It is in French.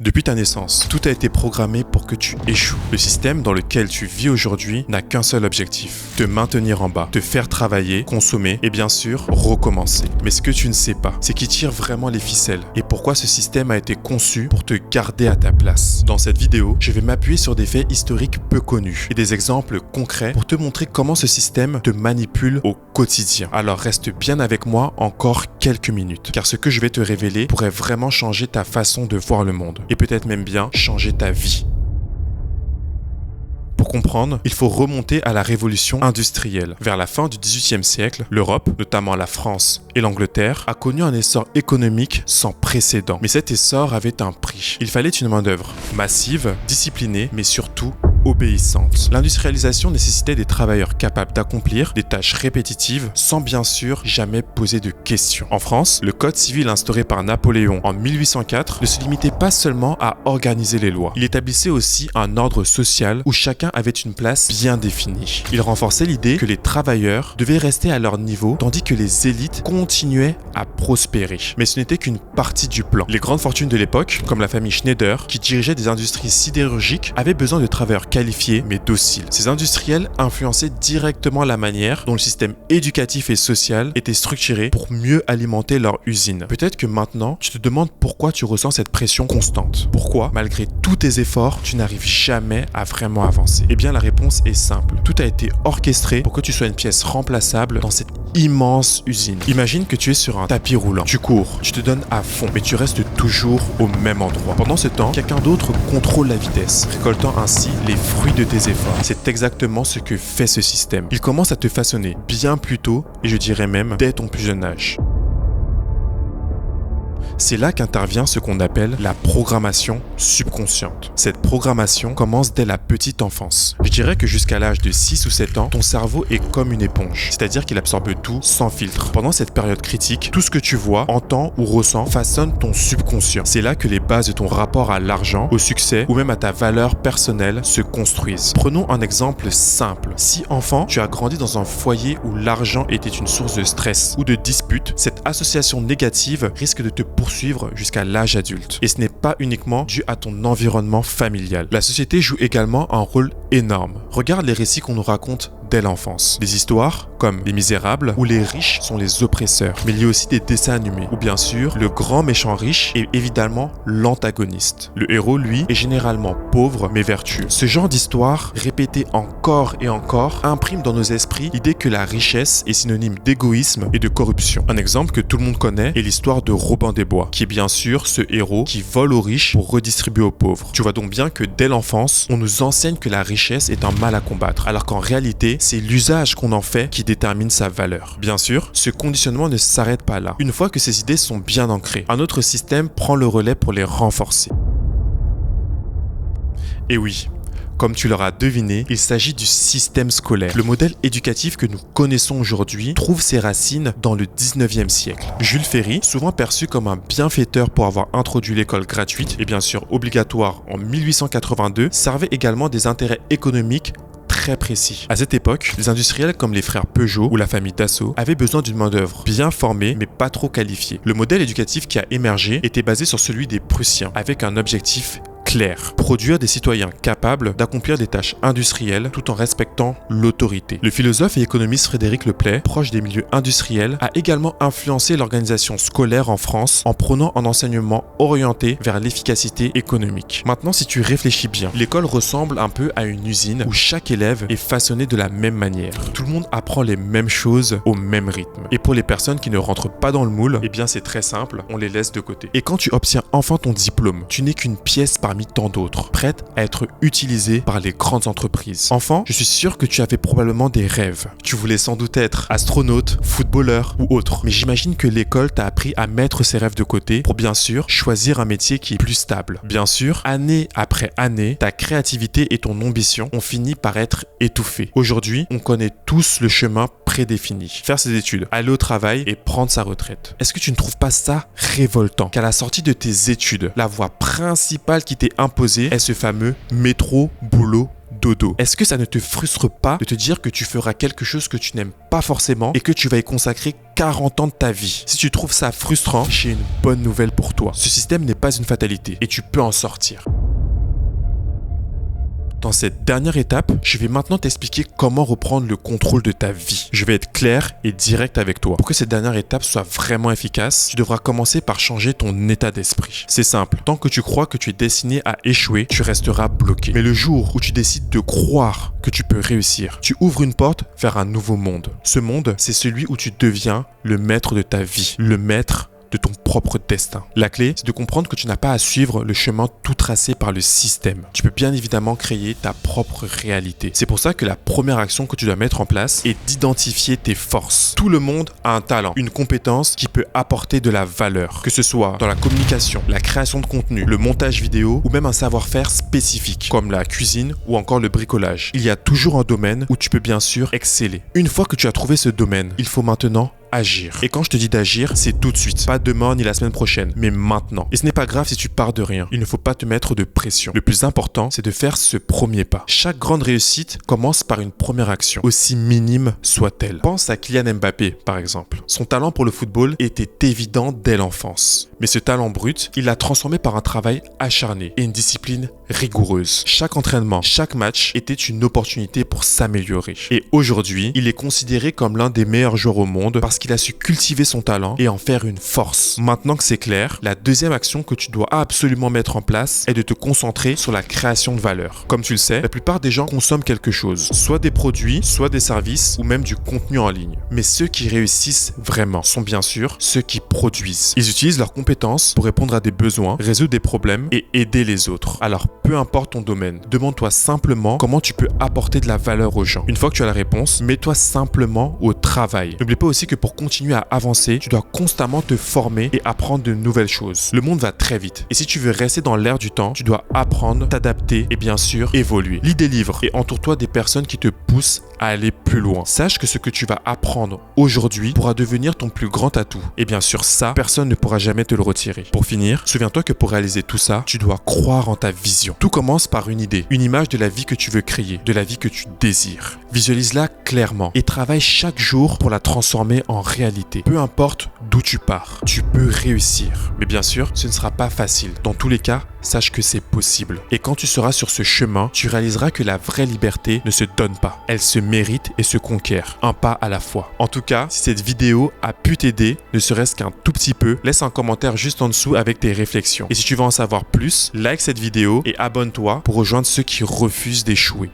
Depuis ta naissance, tout a été programmé pour que tu échoues. Le système dans lequel tu vis aujourd'hui n'a qu'un seul objectif, te maintenir en bas, te faire travailler, consommer et bien sûr, recommencer. Mais ce que tu ne sais pas, c'est qui tire vraiment les ficelles et pourquoi ce système a été conçu pour te garder à ta place. Dans cette vidéo, je vais m'appuyer sur des faits historiques peu connus et des exemples concrets pour te montrer comment ce système te manipule au quotidien. Alors reste bien avec moi encore quelques minutes, car ce que je vais te révéler pourrait vraiment changer ta façon de voir le monde. Et peut-être même bien changer ta vie. Pour comprendre, il faut remonter à la révolution industrielle. Vers la fin du XVIIIe siècle, l'Europe, notamment la France et l'Angleterre, a connu un essor économique sans précédent. Mais cet essor avait un prix. Il fallait une main-d'œuvre massive, disciplinée, mais surtout obéissante. L'industrialisation nécessitait des travailleurs capables d'accomplir des tâches répétitives sans bien sûr jamais poser de questions. En France, le code civil instauré par Napoléon en 1804 ne se limitait pas seulement à organiser les lois. Il établissait aussi un ordre social où chacun avait une place bien définie. Il renforçait l'idée que les travailleurs devaient rester à leur niveau tandis que les élites continuaient à prospérer. Mais ce n'était qu'une partie du plan. Les grandes fortunes de l'époque, comme la famille Schneider, qui dirigeait des industries sidérurgiques, avaient besoin de travailleurs qualifiés mais dociles. Ces industriels influençaient directement la manière dont le système éducatif et social était structuré pour mieux alimenter leur usine. Peut-être que maintenant, tu te demandes pourquoi tu ressens cette pression constante. Pourquoi, malgré tous tes efforts, tu n'arrives jamais à vraiment avancer? Eh bien, la réponse est simple. Tout a été orchestré pour que tu sois une pièce remplaçable dans cette immense usine. Imagine que tu es sur un tapis roulant. Tu cours, tu te donnes à fond, mais tu restes toujours au même endroit. Pendant ce temps, quelqu'un d'autre contrôle la vitesse, récoltant ainsi les fruits de tes efforts. C'est exactement ce que fait ce système. Il commence à te façonner bien plus tôt, et je dirais même dès ton plus jeune âge. C'est là qu'intervient ce qu'on appelle la programmation subconsciente. Cette programmation commence dès la petite enfance. Je dirais que jusqu'à l'âge de 6 ou 7 ans, ton cerveau est comme une éponge, c'est-à-dire qu'il absorbe tout sans filtre. Pendant cette période critique, tout ce que tu vois, entends ou ressens façonne ton subconscient. C'est là que les bases de ton rapport à l'argent, au succès ou même à ta valeur personnelle se construisent. Prenons un exemple simple. Si enfant, tu as grandi dans un foyer où l'argent était une source de stress ou de dispute, cette association négative risque de te poursuivre jusqu'à l'âge adulte. Et ce n'est pas uniquement dû à ton environnement familial. La société joue également un rôle énorme. Regarde les récits qu'on nous raconte dès l'enfance. Des histoires comme Les Misérables où les riches sont les oppresseurs. Mais il y a aussi des dessins animés où bien sûr le grand méchant riche est évidemment l'antagoniste. Le héros lui est généralement pauvre mais vertueux. Ce genre d'histoire répétée encore et encore imprime dans nos esprits l'idée que la richesse est synonyme d'égoïsme et de corruption. Un exemple que tout le monde connaît est l'histoire de Robin des Bois, qui est bien sûr ce héros qui vole aux riches pour redistribuer aux pauvres. Tu vois donc bien que dès l'enfance, on nous enseigne que la richesse est un mal à combattre, alors qu'en réalité, c'est l'usage qu'on en fait qui détermine sa valeur. Bien sûr, ce conditionnement ne s'arrête pas là. Une fois que ces idées sont bien ancrées, un autre système prend le relais pour les renforcer. Et oui, comme tu l'auras deviné, il s'agit du système scolaire. Le modèle éducatif que nous connaissons aujourd'hui trouve ses racines dans le 19e siècle. Jules Ferry, souvent perçu comme un bienfaiteur pour avoir introduit l'école gratuite et bien sûr obligatoire en 1882, servait également des intérêts économiques très précis. À cette époque, les industriels comme les frères Peugeot ou la famille Dassault avaient besoin d'une main-d'œuvre bien formée mais pas trop qualifiée. Le modèle éducatif qui a émergé était basé sur celui des Prussiens avec un objectif clair, produire des citoyens capables d'accomplir des tâches industrielles tout en respectant l'autorité. Le philosophe et économiste Frédéric Leplay, proche des milieux industriels, a également influencé l'organisation scolaire en France en prônant un enseignement orienté vers l'efficacité économique. Maintenant, si tu réfléchis bien, l'école ressemble un peu à une usine où chaque élève est façonné de la même manière. Tout le monde apprend les mêmes choses au même rythme. Et pour les personnes qui ne rentrent pas dans le moule, eh bien c'est très simple, on les laisse de côté. Et quand tu obtiens enfin ton diplôme, tu n'es qu'une pièce parmi tant d'autres, prête à être utilisée par les grandes entreprises. Enfant, je suis sûr que tu avais probablement des rêves. Tu voulais sans doute être astronaute, footballeur ou autre. Mais j'imagine que l'école t'a appris à mettre ces rêves de côté pour bien sûr choisir un métier qui est plus stable. Bien sûr, année après année, ta créativité et ton ambition ont fini par être étouffées. Aujourd'hui, on connaît tous le chemin prédéfini. Faire ses études, aller au travail et prendre sa retraite. Est-ce que tu ne trouves pas ça révoltant qu'à la sortie de tes études, la voie principale qui t'est imposée est ce fameux métro, boulot, dodo. Est-ce que ça ne te frustre pas de te dire que tu feras quelque chose que tu n'aimes pas forcément et que tu vas y consacrer 40 ans de ta vie? Si tu trouves ça frustrant, j'ai une bonne nouvelle pour toi. Ce système n'est pas une fatalité et tu peux en sortir. Dans cette dernière étape, je vais maintenant t'expliquer comment reprendre le contrôle de ta vie. Je vais être clair et direct avec toi. Pour que cette dernière étape soit vraiment efficace, tu devras commencer par changer ton état d'esprit. C'est simple, tant que tu crois que tu es destiné à échouer, tu resteras bloqué. Mais le jour où tu décides de croire que tu peux réussir, tu ouvres une porte vers un nouveau monde. Ce monde, c'est celui où tu deviens le maître de ta vie, le maître de ton propre destin. La clé, c'est de comprendre que tu n'as pas à suivre le chemin tout tracé par le système. Tu peux bien évidemment créer ta propre réalité. C'est pour ça que la première action que tu dois mettre en place est d'identifier tes forces. Tout le monde a un talent, une compétence qui peut apporter de la valeur, que ce soit dans la communication, la création de contenu, le montage vidéo ou même un savoir-faire spécifique, comme la cuisine ou encore le bricolage. Il y a toujours un domaine où tu peux bien sûr exceller. Une fois que tu as trouvé ce domaine, il faut maintenant agir. Et quand je te dis d'agir, c'est tout de suite. Pas demain ni la semaine prochaine, mais maintenant. Et ce n'est pas grave si tu pars de rien. Il ne faut pas te mettre de pression. Le plus important, c'est de faire ce premier pas. Chaque grande réussite commence par une première action, aussi minime soit-elle. Pense à Kylian Mbappé, par exemple. Son talent pour le football était évident dès l'enfance. Mais ce talent brut, il l'a transformé par un travail acharné et une discipline rigoureuse. Chaque entraînement, chaque match était une opportunité pour s'améliorer. Et aujourd'hui, il est considéré comme l'un des meilleurs joueurs au monde parce qu'il a su cultiver son talent et en faire une force. Maintenant que c'est clair, la deuxième action que tu dois absolument mettre en place est de te concentrer sur la création de valeur. Comme tu le sais, la plupart des gens consomment quelque chose, soit des produits, soit des services ou même du contenu en ligne. Mais ceux qui réussissent vraiment sont bien sûr ceux qui produisent. Ils utilisent leurs compétences pour répondre à des besoins, résoudre des problèmes et aider les autres. Alors peu importe ton domaine, demande-toi simplement comment tu peux apporter de la valeur aux gens. Une fois que tu as la réponse, mets-toi simplement au travail. N'oublie pas aussi que pour continuer à avancer, tu dois constamment te former et apprendre de nouvelles choses. Le monde va très vite et si tu veux rester dans l'air du temps, tu dois apprendre, t'adapter et bien sûr évoluer. Lis des livres et entoure-toi des personnes qui te poussent à aller plus loin. Sache que ce que tu vas apprendre aujourd'hui pourra devenir ton plus grand atout. Et bien sûr ça, personne ne pourra jamais te le retirer. Pour finir, souviens-toi que pour réaliser tout ça, tu dois croire en ta vision. Tout commence par une idée, une image de la vie que tu veux créer, de la vie que tu désires. Visualise-la clairement et travaille chaque jour pour la transformer en réalité. Peu importe d'où tu pars, tu peux réussir. Mais bien sûr, ce ne sera pas facile. Dans tous les cas, sache que c'est possible. Et quand tu seras sur ce chemin, tu réaliseras que la vraie liberté ne se donne pas. Elle se mérite et se conquiert, un pas à la fois. En tout cas, si cette vidéo a pu t'aider, ne serait-ce qu'un tout petit peu, laisse un commentaire juste en dessous avec tes réflexions. Et si tu veux en savoir plus, like cette vidéo et abonne-toi pour rejoindre ceux qui refusent d'échouer.